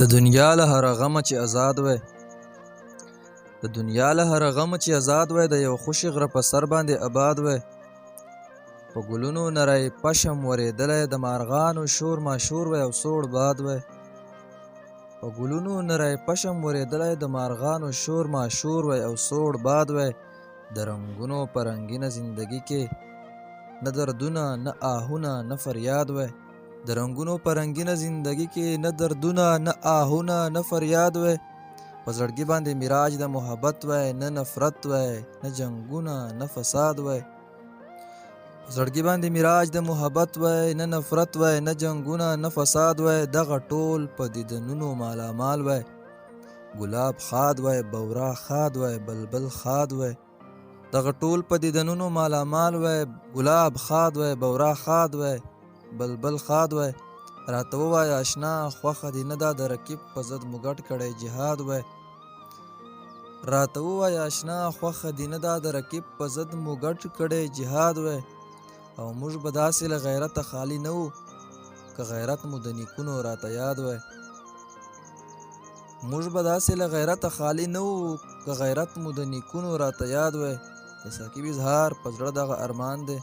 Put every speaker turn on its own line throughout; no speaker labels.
د دنیا له هر غمه چې آزاد وای د دنیا له هر غمه چې آزاد وای د یو خوشي غره په سر باندې آباد وای په ګلونو نری پشم ورېدلی د مارغانو شور ماشور وای او سوړ باد وای په ګلونو نری پشم ورېدلی د مارغانو شور ماشور وای او سوړ باد وای د رنګونو په رنګینه زندګي کې نه دردونه نه آهونه نه فریاد وای د رنګونو په رنګینه زندګي کې نه دردونه نه آهونه نه فریاد وای په زړګي باندې میراج د محبت وای نه نفرت وای نه جنگونه نه فساد وای په زړګي باندې میراج د محبت وای نه نفرت وای نه جنگونه نه فساد وای دغه ټول په دیدنونو مالامال وای ګلاب خاد وای بورا خاد وای بلبل خاد وای دغه ټول په دیدنونو مالامال وای ګلاب خاد وای بورا خاد وای بلبل خاد وای راته ووایه اشنا خوښه دې نه ده د رقیب په ضد مو ګډ کړی جهاد وای راته ووایه اشنا خوښه دې نه ده د رقیب په ضد مو ګډ کړی جهاد وای او موږ به داسې له غیرته خالی نه وو که غیرت مو د نیکونو راته یاد وای موږ به داسې له غیرته خالی نه وو که غیرت مو د نیکونو راته یاد وای د ساقب اظهار په زړه دغه ارمان دی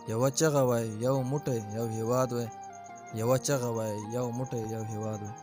یوه چغه وای یو موټی یو هیواد وای یوه چغه وای یو موټی یو هیواد وای